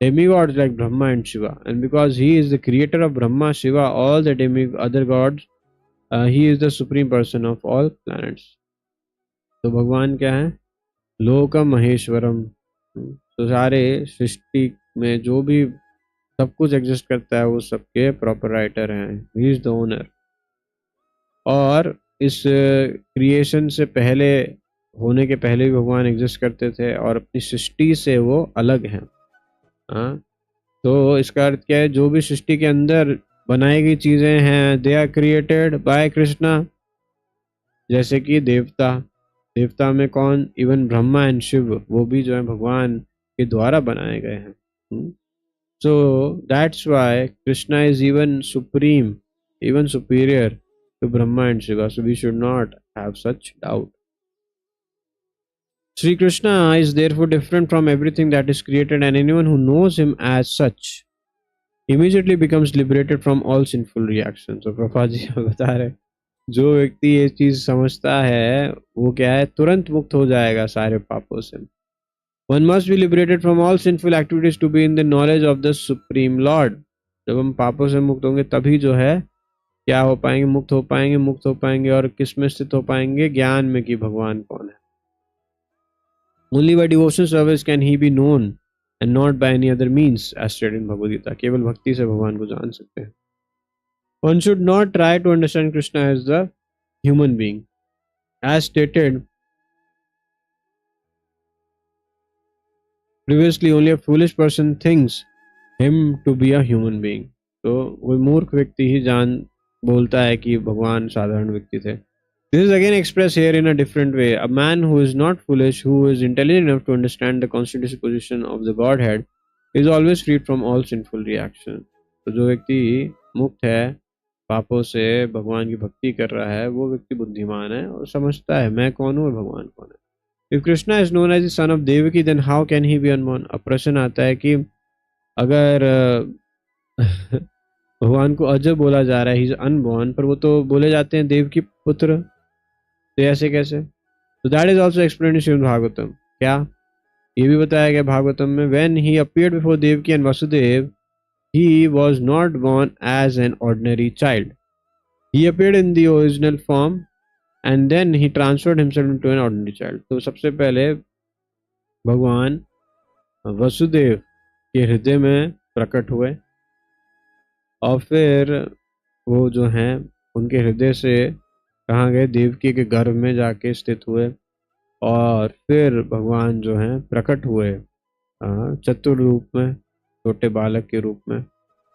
demigods like Brahma and Shiva. And because he is the creator of Brahma, Shiva, all the other gods, he is the supreme person of all planets. तो भगवान क्या है? लोक महेश्वरम. तो सारे सृष्टि में जो भी सब कुछ एग्जिस्ट करता है वो सबके प्रॉपर राइटर हैं. ही इज द ओनर. और इस क्रिएशन से पहले, होने के पहले भी भगवान एग्जिस्ट करते थे और अपनी सृष्टि से वो अलग हैं. हाँ, तो इसका अर्थ क्या है? जो भी सृष्टि के अंदर बनाई गई चीजें हैं, they are created by Krishna. जैसे कि देवता में कौन? इवन ब्रह्मा एंड शिव, वो भी जो है भगवान के द्वारा बनाए गए हैं. So that's why Krishna is even supreme, even superior to Brahma and Shiva. So we should not have such doubt. Sri Krishna is therefore different from everything that is created, and anyone who knows him as such immediately becomes liberated from all sinful reactions. So Prabhupada जी बता रहे, जो व्यक्ति ये चीज समझता है वो क्या है? तुरंत मुक्त हो जाएगा सारे पापों से. One must be liberated from all sinful activities to be in the knowledge of the Supreme Lord. जब हम पापों से मुक्त होंगे तभी जो है क्या हो पाएंगे? मुक्त हो पाएंगे. और किस में स्थित हो पाएंगे? ज्ञान में कि भगवान कौन है. Only by devotional service can he be known and not by any other means, as stated in Bhagavad Gita. केवल भक्ति से भगवान को जान सकते हैं. One should not try to understand Krishna as the human being. As stated previously, only a foolish person thinks him to be a human being. तो वो मूर्ख व्यक्ति ही बोलता है कि भगवान साधारण व्यक्ति थे. This is again expressed here in a different way. A man who is not foolish, who is intelligent enough to understand the constitutional position of the Godhead, is always freed from all sinful reaction. तो जो व्यक्ति मुक्त है पापों से, भगवान की भक्ति कर रहा है, वो व्यक्ति बुद्धिमान है और समझता है मैं कौन हूँ और भगवान कौन है. If Krishna is known as the son of Devaki, then how can he be unborn? अब प्रश्न आता है कि अगर भगवान को अजय बोला जा रहा है, he is unborn, पर वो तो बोले जाते हैं देव की पुत्र, तो ऐसे कैसे? So that is also explained in Srimad Bhagavatam. क्या? ये भी बताया गया भागवतम में. When he appeared before Devaki and Vasudev, he was not born as an ordinary child. He appeared in the original form and then he transferred himself into an ordinary child. तो सबसे पहले भगवान वसुदेव के हृदय में प्रकट हुए और फिर वो जो हैं उनके हृदय से कहाँ गए? देवकी के गर्भ में जाके स्थित हुए और फिर भगवान जो हैं प्रकट हुए चतुर रूप में, छोटे बालक के रूप में.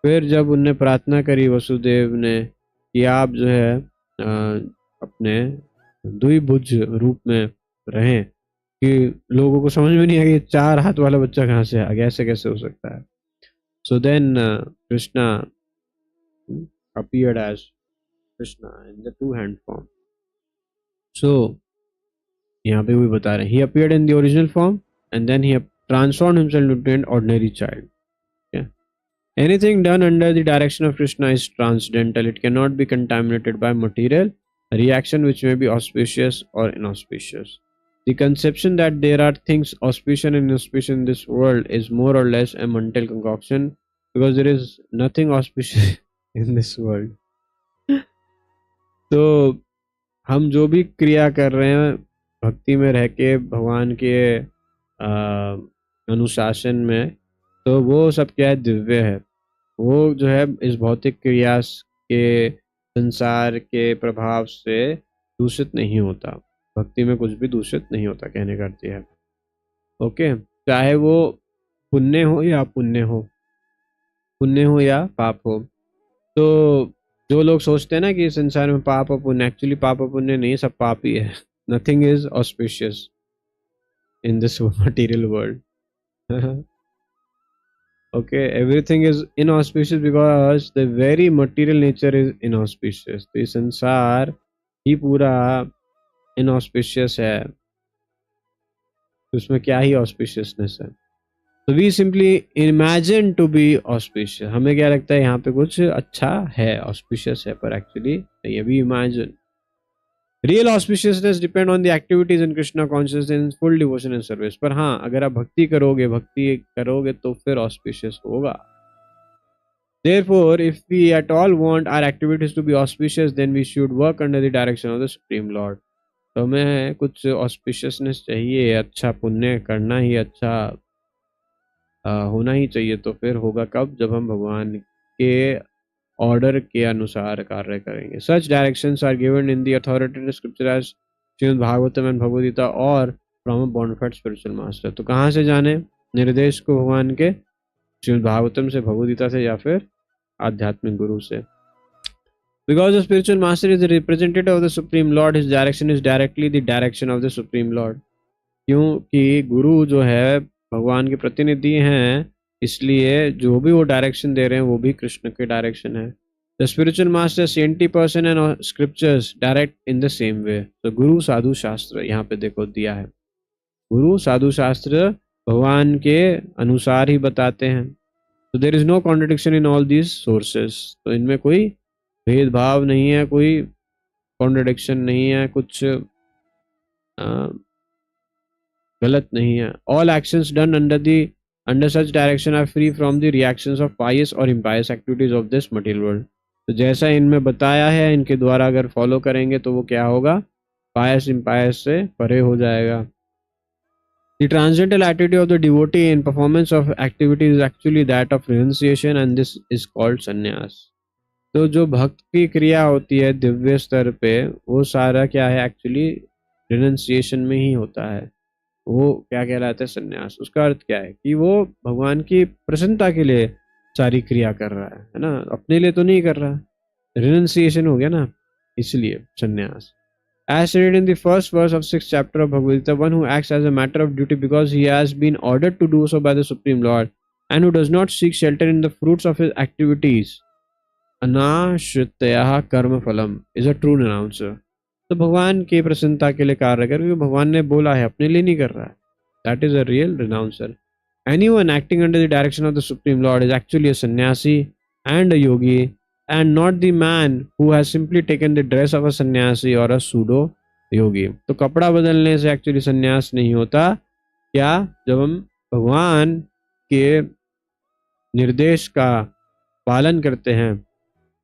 फिर जब उनने प्रार्थना करी वसुदेव ने कि आप जो है अपने द्विभुज रूप में रहें, कि लोगों को समझ में नहीं आया कि 4 हाथ वाला बच्चा कहाँ से आ गया, ऐसे कैसे हो सकता है. So then Krishna appeared as Krishna in the 2-hand form. So यहाँ पे भी बता रहे हैं he appeared in the original form and then he transformed himself into an ordinary child. Yeah. Anything done under the direction of Krishna is transcendental. It cannot be contaminated by material reaction which may be auspicious or inauspicious. The conception that there are things auspicious and inauspicious in this world is more or less a mental concoction because there is nothing auspicious in this world. तो हम जो भी क्रिया कर रहे हैं भक्ति में रह के भगवान के अनुशासन में, तो वो सब क्या है? दिव्य है. वो जो है इस भौतिक क्रिया के संसार के प्रभाव से दूषित नहीं होता. भक्ति में कुछ भी दूषित नहीं होता, कहने का अर्थ है. ओके, चाहे वो पुण्य हो या पुण्य हो, पुण्य हो या पाप हो. तो जो लोग सोचते हैं ना कि संसार में पाप और पुण्य, एक्चुअली पाप और पुण्य नहीं, सब पाप ही है. Nothing is auspicious in this material world. Okay, everything is inauspicious because the very material nature is inauspicious. तो ये संसार ही पूरा inauspicious है, तो उसमें क्या ही auspiciousness है. तो we simply imagine to be auspicious, हमें क्या लगता है यहाँ पे कुछ अच्छा है, ऑस्पिशियस है, पर एक्चुअली नहीं है, we imagine. Real auspiciousness depend on the activities in Krishna consciousness in full devotion and service. पर हाँ, अगर आप भक्ति करोगे तो फिर ऑस्पिशियस होगा। Therefore, if we at all want our activities to be auspicious, then we should work under the direction of the Supreme Lord. तो हमें कुछ ऑस्पिशियसनेस चाहिए, अच्छा पुण्य करना ही, अच्छा होना ही चाहिए। तो फिर होगा कब? जब हम भगवान के ऑर्डर के अनुसार कार्य करेंगे। Such directions are given in the authoritative scripture as Srimad Bhagavatam and Bhagavad Gita और from a bona fide spiritual master. तो कहाँ से जाने निर्देश को? भगवान के श्रीमद् भागवतम से, भगवद गीता से, या फिर आध्यात्मिक गुरु से। Because the spiritual master is the representative of the Supreme Lord, his direction is directly the direction of the Supreme Lord. क्योंकि गुरु जो है भगवान के प्रतिनिधि हैं, इसलिए जो भी वो डायरेक्शन दे रहे हैं वो भी कृष्ण के डायरेक्शन है। The spiritual master, saintly person and scriptures direct in the same way. तो गुरु साधु शास्त्र यहाँ पे देखो दिया है, गुरु साधु शास्त्र भगवान के अनुसार ही बताते हैं। तो there is no contradiction in all these sources. तो इनमें कोई भेदभाव नहीं है, कोई कॉन्ट्रडिक्शन नहीं है, कुछ गलत नहीं है। All actions done under such direction are free from the reactions of pious और impious activities of this material world. तो जैसा इनमें बताया है, इनके द्वारा अगर फॉलो करेंगे तो वो क्या होगा? पायस इम्पायस से परे हो जाएगा। The transcendental attitude of the devotee in performance of activity is actually that of renunciation, and this is called sannyas. तो जो भक्त की क्रिया होती है दिव्य स्तर पे, वो सारा क्या है? एक्चुअली रिनंसिएशन में ही होता है। वो क्या कहलाता है? संन्यास। उसका अर्थ क्या है? कि वो भगवान की प्रसन्नता के लिए सारी क्रिया कर रहा है ना, अपने लिए तो नहीं कर रहा। रिनंसिएशन हो गया ना, इसलिए संन्यास। As stated in the first verse of 6th chapter of Bhagavad-gītā, one who acts as a matter of duty because he has been ordered to do so by the Supreme Lord, and who does not seek shelter in the fruits of his activities, anashrityaha karma phalam, is a true renouncer. तो भगवान की प्रसन्नता के लिए कार्य कर, क्योंकि भगवान ने बोला है, अपने लिए नहीं कर रहा है। That is a real renouncer. Anyone acting under the direction of the Supreme Lord is actually a sannyasi and a yogi, and not the man who has simply taken the dress of a sannyasi or a pseudo yogi. तो कपड़ा बदलने से एक्चुअली संन्यास नहीं होता। क्या? जब हम भगवान के निर्देश का पालन करते हैं,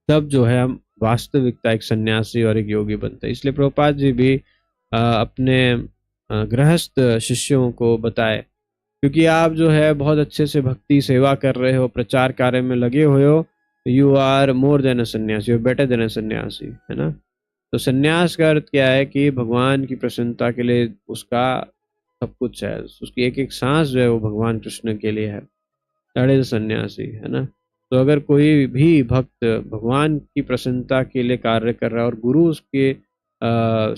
तब जो है हम वास्तविकता एक सन्यासी और एक योगी बनते हैं। इसलिए प्रभुपाद जी भी अपने गृहस्थ शिष्यों को बताए, क्योंकि आप जो है बहुत अच्छे से भक्ति सेवा कर रहे हो, प्रचार कार्य में लगे हुए हो, यू आर मोर देन अ सन्यासी, यू बेटर देन अ सन्यासी, है ना। तो सन्यास का अर्थ क्या है? कि भगवान की प्रसन्नता के लिए उसका सब कुछ है, उसकी एक एक सांस जो है वो भगवान कृष्ण के लिए है। दैट इज सन्यासी, है ना। तो अगर कोई भी भक्त भगवान की प्रसन्नता के लिए कार्य कर रहा है और गुरु उसके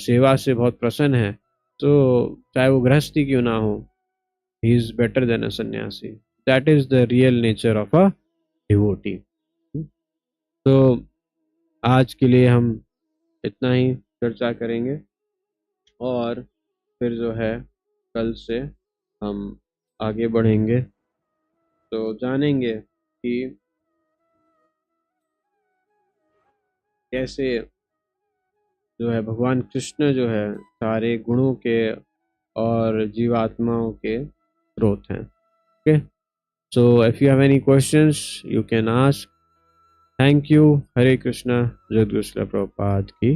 सेवा से बहुत प्रसन्न है, तो चाहे वो गृहस्थी क्यों ना हो, ही इज बेटर देन अ सन्यासी। That is the real nature of a devotee. तो आज के लिए हम इतना ही चर्चा करेंगे, और फिर जो है कल से हम आगे बढ़ेंगे, तो जानेंगे कि कैसे जो है भगवान कृष्ण जो है सारे गुणों के और जीवात्माओं के स्रोत हैं। Okay, so if you have any questions you can ask. Thank you. Hare Krishna. जय श्री प्रभुपाद की